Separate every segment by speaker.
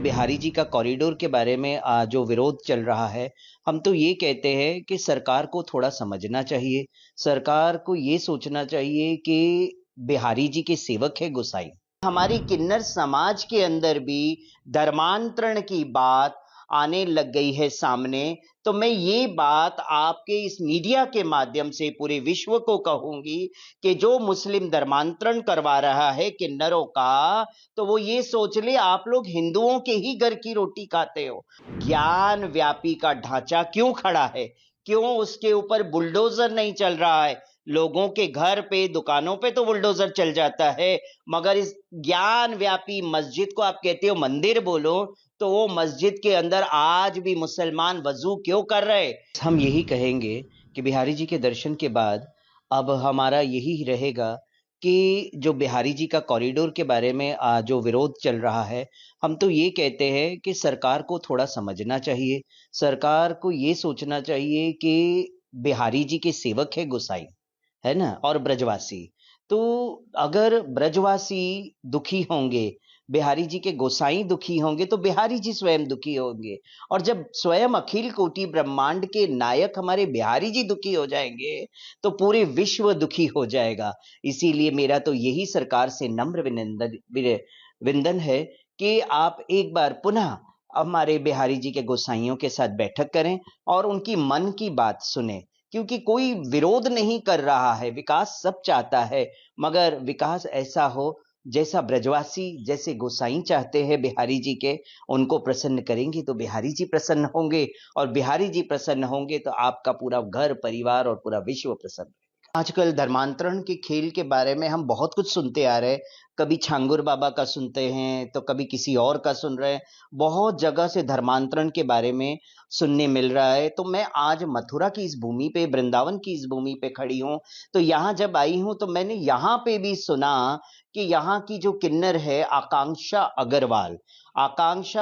Speaker 1: बिहारी जी का कॉरिडोर के बारे में जो विरोध चल रहा है, हम तो ये कहते हैं कि सरकार को थोड़ा समझना चाहिए। सरकार को ये सोचना चाहिए कि बिहारी जी के सेवक है गोसाई। हमारी किन्नर समाज के अंदर भी धर्मांतरण की बात आने लग गई है सामने। तो मैं ये बात आपके इस मीडिया के माध्यम से पूरे विश्व को कहूंगी कि जो मुस्लिम धर्मांतरण करवा रहा है किन्नरों का, तो वो ये सोच ले आप लोग हिंदुओं के ही घर की रोटी खाते हो। ज्ञान व्यापी का ढांचा क्यों खड़ा है? क्यों उसके ऊपर बुलडोजर नहीं चल रहा है? लोगों के घर पे दुकानों पे तो बुलडोजर चल जाता है, मगर इस ज्ञान व्यापी मस्जिद को आप कहते हो मंदिर बोलो, तो वो मस्जिद के अंदर आज भी मुसलमान वजू क्यों कर रहे? हम यही कहेंगे कि बिहारी जी के दर्शन के बाद अब हमारा यही रहेगा कि जो बिहारी जी का कॉरिडोर के बारे में जो विरोध चल रहा है, हम तो ये कहते हैं कि सरकार को थोड़ा समझना चाहिए। सरकार को ये सोचना चाहिए कि बिहारी जी के सेवक है गोसाई, है ना? और ब्रजवासी। तो अगर ब्रजवासी दुखी होंगे, बिहारी जी के गोसाई दुखी होंगे, तो बिहारी जी स्वयं दुखी होंगे। और जब स्वयं अखिल कोटि ब्रह्मांड के नायक हमारे बिहारी जी दुखी हो जाएंगे, तो पूरे विश्व दुखी हो जाएगा। इसीलिए मेरा तो यही सरकार से नम्र विनंदन है कि आप एक बार पुनः हमारे बिहारी जी के गोसाइयों के साथ बैठक करें और उनकी मन की बात सुने। क्योंकि कोई विरोध नहीं कर रहा है, विकास सब चाहता है, मगर विकास ऐसा हो जैसा ब्रजवासी, जैसे गोसाई चाहते हैं बिहारी जी के, उनको प्रसन्न करेंगे तो बिहारी जी प्रसन्न होंगे, और बिहारी जी प्रसन्न होंगे तो आपका पूरा घर परिवार और पूरा विश्व प्रसन्न रहेगा। आजकल धर्मांतरण के खेल के बारे में हम बहुत कुछ सुनते आ रहे हैं। कभी छांगुर बाबा का सुनते हैं, तो कभी किसी और का सुन रहे हैं। बहुत जगह से धर्मांतरण के बारे में सुनने मिल रहा है। तो मैं आज मथुरा की इस भूमि पे, वृंदावन की इस भूमि पे खड़ी हूँ। तो यहाँ जब आई हूँ तो मैंने यहाँ पे भी सुना कि यहाँ की जो किन्नर है आकांक्षा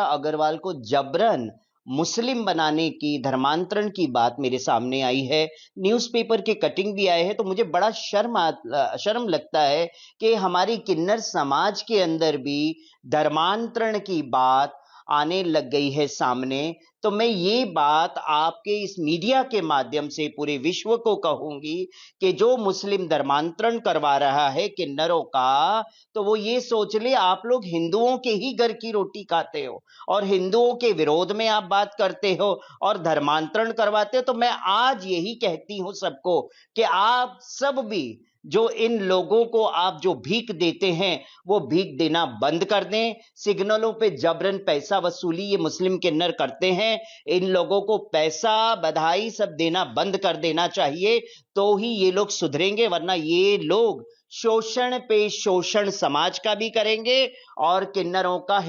Speaker 1: अग्रवाल को जबरन मुस्लिम बनाने की, धर्मांतरण की बात मेरे सामने आई है। न्यूज़पेपर के कटिंग भी आए हैं, तो मुझे बड़ा शर्म लगता है कि हमारी किन्नर समाज के अंदर भी धर्मांतरण की बात आने लग गई है सामने। तो मैं ये बात आपके इस मीडिया के माध्यम से पूरे विश्व को कहूंगी कि जो मुस्लिम धर्मांतरण करवा रहा है किन्नरों का, तो वो ये सोच ले आप लोग हिंदुओं के ही घर की रोटी खाते हो और हिंदुओं के विरोध में आप बात करते हो और धर्मांतरण करवाते हो। तो मैं आज यही कहती हूं सबको कि आप सब भी जो इन लोगों को आप जो भीख देते हैं, वो भीख देना बंद कर दें। सिग्नलों पे जबरन पैसा वसूली ये मुस्लिम किन्नर करते हैं। इन लोगों को पैसा, बधाई सब देना बंद कर देना चाहिए, तो ही ये लोग सुधरेंगे, वरना ये लोग शोषण पे शोषण समाज का भी करेंगे और किन्नरों का,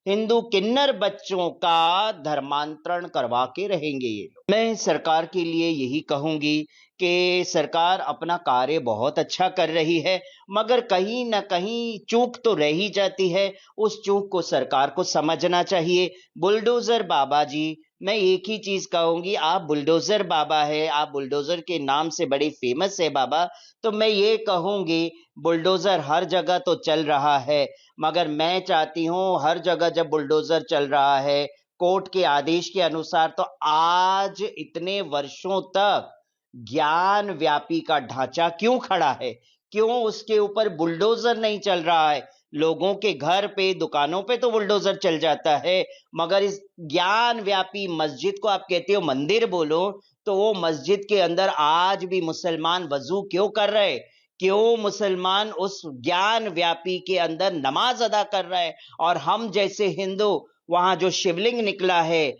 Speaker 1: हिंदू किन्नर बच्चों का धर्मांतरण करवा के रहेंगे ये लोग। मैं सरकार के लिए यही कहूंगी कि सरकार अपना कार्य बहुत अच्छा कर रही है, मगर कहीं ना कहीं चूक तो रह ही जाती है। उस चूक को सरकार को समझना चाहिए। बुलडोजर बाबा जी, मैं एक ही चीज कहूंगी, आप बुलडोजर बाबा है, आप बुलडोजर के नाम से बड़े फेमस है बाबा। तो मैं ये कहूंगी, बुलडोजर हर जगह तो चल रहा है, मगर मैं चाहती हूं हर जगह जब बुलडोजर चल रहा है कोर्ट के आदेश के अनुसार, तो आज इतने वर्षों तक ज्ञान व्यापी का ढांचा क्यों खड़ा है? क्यों उसके ऊपर बुलडोजर नहीं चल रहा है? लोगों के घर पे दुकानों पे तो बुलडोजर चल जाता है, मगर इस ज्ञान व्यापी मस्जिद को आप कहते हो मंदिर बोलो, तो वो मस्जिद के अंदर आज भी मुसलमान वजू क्यों कर रहे? क्यों मुसलमान उस ज्ञान व्यापी के अंदर नमाज अदा कर रहे हैं? और हम जैसे हिंदू वहां जो शिवलिंग निकला है,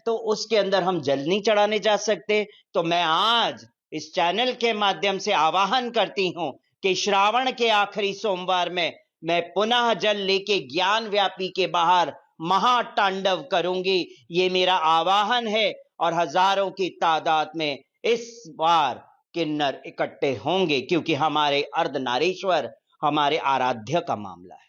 Speaker 1: तो उसके अंदर हम जल नहीं चढ़ाने जा सकते? तो मैं आज इस चैनल के माध्यम से आवाहन करती हूं कि श्रावण के आखिरी सोमवार में मैं पुनः जल लेके ज्ञान व्यापी के बाहर महातांडव करूंगी। ये मेरा आवाहन है और हजारों की तादाद में इस बार किन्नर इकट्ठे होंगे, क्योंकि हमारे अर्धनारीश्वर, हमारे आराध्य का मामला है।